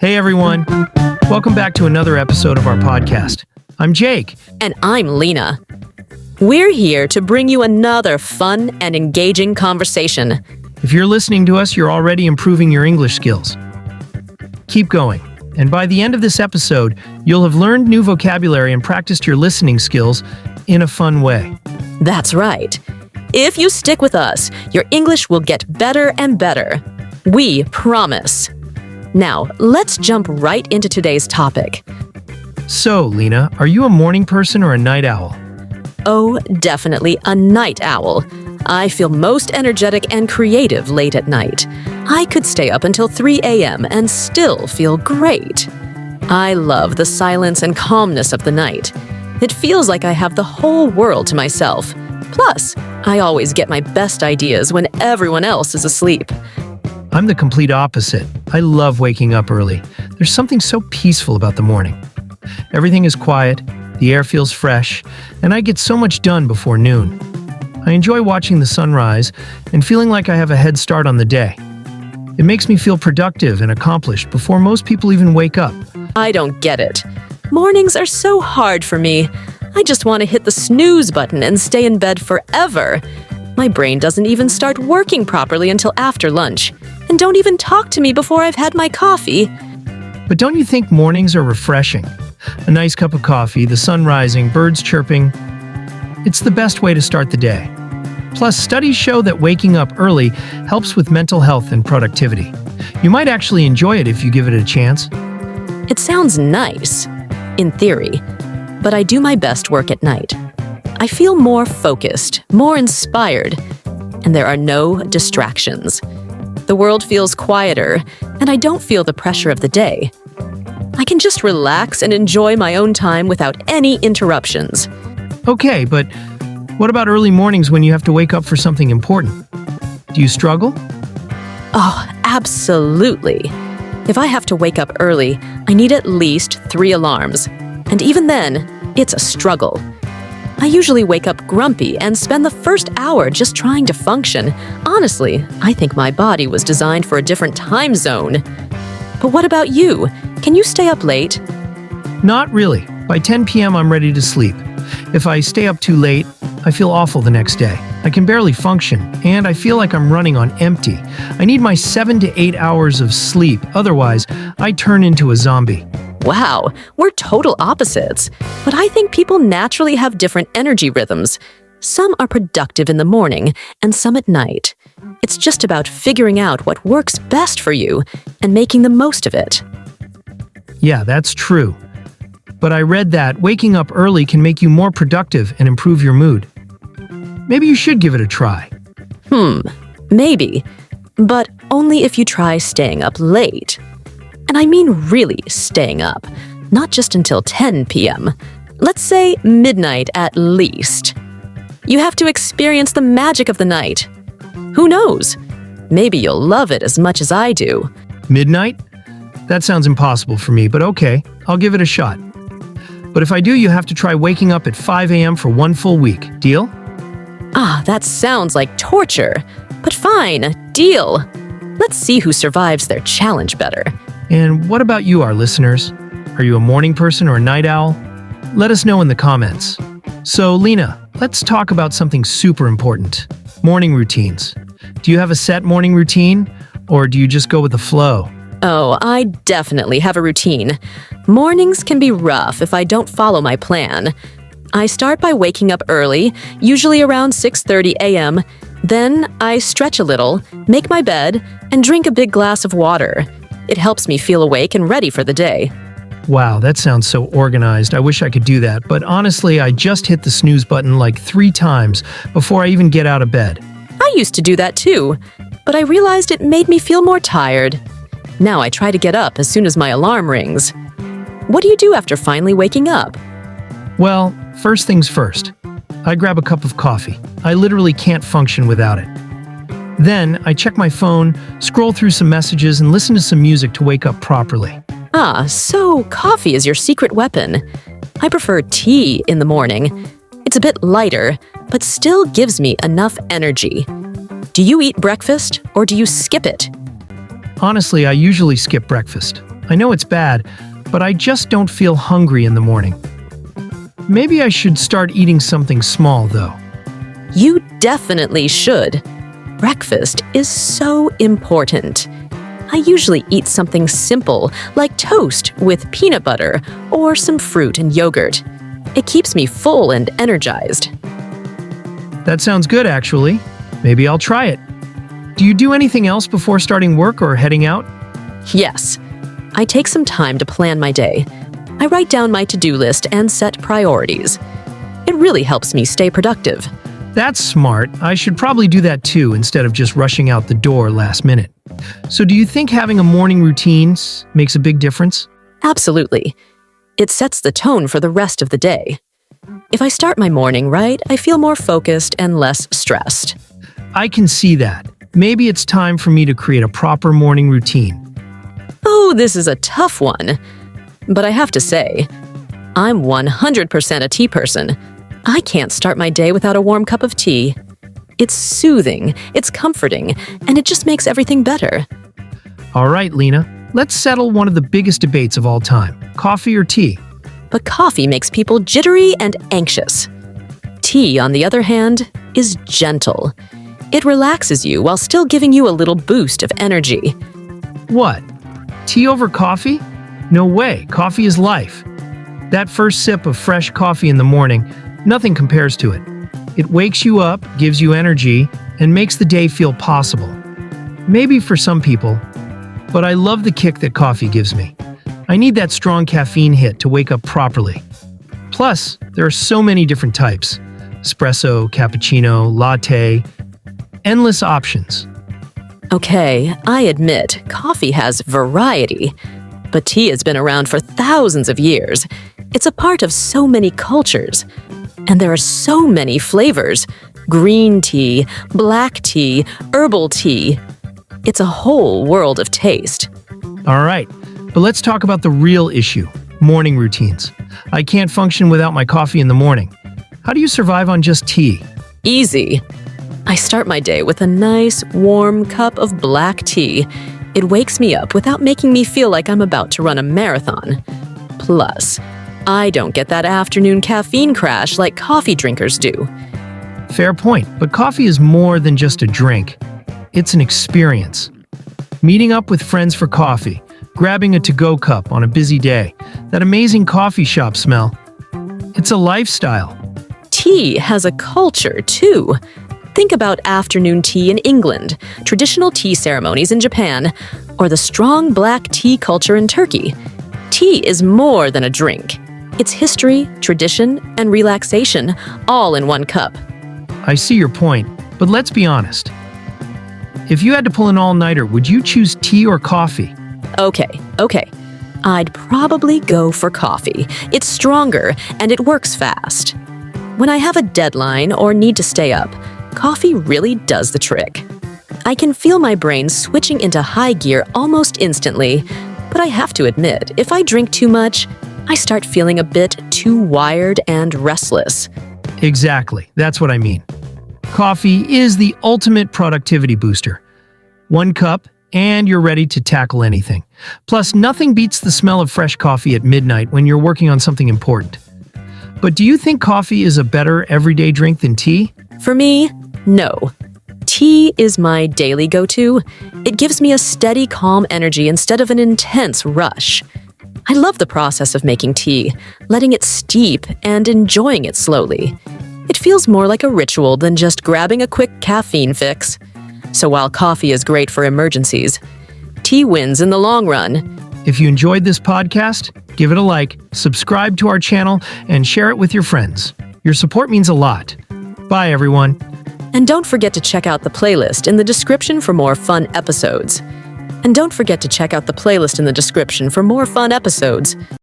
Hey everyone, welcome back to another episode of our podcast. I'm Jake. And I'm Lena. We're here to bring you another fun and engaging conversation. If you're listening to us, you're already improving your English skills. Keep going, and by the end of this episode, you'll have learned new vocabulary and practiced your listening skills in a fun way. That's right. If you stick with us, your English will get better and better. We promise. Now, let's jump right into today's topic. So, Lena, are you a morning person or a night owl? Oh, definitely a night owl. I feel most energetic and creative late at night. I could stay up until 3 a.m. and still feel great. I love the silence and calmness of the night. It feels like I have the whole world to myself. Plus, I always get my best ideas when everyone else is asleep. I'm the complete opposite. I love waking up early. There's something so peaceful about the morning. Everything is quiet, the air feels fresh, and I get so much done before noon. I enjoy watching the sunrise and feeling like I have a head start on the day. It makes me feel productive and accomplished before most people even wake up. I don't get it. Mornings are so hard for me. I just want to hit the snooze button and stay in bed forever. My brain doesn't even start working properly until after lunch. And don't even talk to me before I've had my coffee. But don't you think mornings are refreshing? A nice cup of coffee, the sun rising, birds chirping. It's the best way to start the day. Plus, studies show that waking up early helps with mental health and productivity. You might actually enjoy it if you give it a chance. It sounds nice, in theory, but I do my best work at night. I feel more focused, more inspired, and there are no distractions. The world feels quieter, and I don't feel the pressure of the day. I can just relax and enjoy my own time without any interruptions. Okay, but what about early mornings when you have to wake up for something important? Do you struggle? Oh, absolutely. If I have to wake up early, I need at least 3 alarms. And even then, it's a struggle. I usually wake up grumpy and spend the first hour just trying to function. Honestly, I think my body was designed for a different time zone. But what about you? Can you stay up late? Not really. By 10 p.m. I'm ready to sleep. If I stay up too late, I feel awful the next day. I can barely function, and I feel like I'm running on empty. I need my 7 to 8 hours of sleep, otherwise I turn into a zombie. Wow, we're total opposites. But I think people naturally have different energy rhythms. Some are productive in the morning and some at night. It's just about figuring out what works best for you and making the most of it. Yeah, that's true. But I read that waking up early can make you more productive and improve your mood. Maybe you should give it a try. Maybe. But only if you try staying up late. And I mean really staying up, not just until 10 p.m. Let's say midnight at least. You have to experience the magic of the night. Who knows? Maybe you'll love it as much as I do. Midnight? That sounds impossible for me, but okay, I'll give it a shot. But if I do, you have to try waking up at 5 a.m. for 1 full week. Deal? Ah, that sounds like torture. But fine, deal. Let's see who survives their challenge better. And what about you, our listeners? Are you a morning person or a night owl? Let us know in the comments. So, Lena, let's talk about something super important. Morning routines. Do you have a set morning routine, or do you just go with the flow? Oh, I definitely have a routine. Mornings can be rough if I don't follow my plan. I start by waking up early, usually around 6:30 a.m. Then I stretch a little, make my bed, and drink a big glass of water. It helps me feel awake and ready for the day. Wow, that sounds so organized. I wish I could do that, but honestly, I just hit the snooze button like 3 times before I even get out of bed. I used to do that too, but I realized it made me feel more tired. Now I try to get up as soon as my alarm rings. What do you do after finally waking up? Well, first things first. I grab a cup of coffee. I literally can't function without it. Then, I check my phone, scroll through some messages, and listen to some music to wake up properly. Ah, so coffee is your secret weapon. I prefer tea in the morning. It's a bit lighter, but still gives me enough energy. Do you eat breakfast, or do you skip it? Honestly, I usually skip breakfast. I know it's bad, but I just don't feel hungry in the morning. Maybe I should start eating something small, though. You definitely should. Breakfast is so important. I usually eat something simple, like toast with peanut butter or some fruit and yogurt. It keeps me full and energized. That sounds good, actually. Maybe I'll try it. Do you do anything else before starting work or heading out? Yes, I take some time to plan my day. I write down my to-do list and set priorities. It really helps me stay productive. That's smart. I should probably do that too, instead of just rushing out the door last minute. So do you think having a morning routine makes a big difference? Absolutely. It sets the tone for the rest of the day. If I start my morning right, I feel more focused and less stressed. I can see that. Maybe it's time for me to create a proper morning routine. Oh, this is a tough one. But I have to say, I'm 100% a tea person. I can't start my day without a warm cup of tea. It's soothing, it's comforting, and it just makes everything better. All right, Lena, let's settle one of the biggest debates of all time. Coffee or tea? But coffee makes people jittery and anxious. Tea, on the other hand, is gentle. It relaxes you while still giving you a little boost of energy. What? Tea over coffee? No way, coffee is life. That first sip of fresh coffee in the morning, nothing compares to it. It wakes you up, gives you energy, and makes the day feel possible. Maybe for some people, but I love the kick that coffee gives me. I need that strong caffeine hit to wake up properly. Plus, there are so many different types. Espresso, cappuccino, latte, endless options. Okay, I admit, coffee has variety. But tea has been around for thousands of years. It's a part of so many cultures. And there are so many flavors. Green tea, black tea, herbal tea. It's a whole world of taste. All right, but let's talk about the real issue, morning routines. I can't function without my coffee in the morning. How do you survive on just tea? Easy. I start my day with a nice, warm cup of black tea. It wakes me up without making me feel like I'm about to run a marathon. Plus, I don't get that afternoon caffeine crash like coffee drinkers do. Fair point, but coffee is more than just a drink. It's an experience. Meeting up with friends for coffee, grabbing a to-go cup on a busy day, that amazing coffee shop smell. It's a lifestyle. Tea has a culture, too. Think about afternoon tea in England, traditional tea ceremonies in Japan, or the strong black tea culture in Turkey. Tea is more than a drink. It's history, tradition, and relaxation, all in one cup. I see your point, but let's be honest. If you had to pull an all-nighter, would you choose tea or coffee? Okay. I'd probably go for coffee. It's stronger, and it works fast. When I have a deadline or need to stay up, coffee really does the trick. I can feel my brain switching into high gear almost instantly, but I have to admit, if I drink too much, I start feeling a bit too wired and restless. Exactly, that's what I mean. Coffee is the ultimate productivity booster. One cup, and you're ready to tackle anything. Plus, nothing beats the smell of fresh coffee at midnight when you're working on something important. But do you think coffee is a better everyday drink than tea? For me, no. Tea is my daily go-to. It gives me a steady, calm energy instead of an intense rush. I love the process of making tea, letting it steep and enjoying it slowly. It feels more like a ritual than just grabbing a quick caffeine fix. So while coffee is great for emergencies, tea wins in the long run. If you enjoyed this podcast, give it a like, subscribe to our channel, and share it with your friends. Your support means a lot. Bye, everyone. And don't forget to check out the playlist in the description for more fun episodes.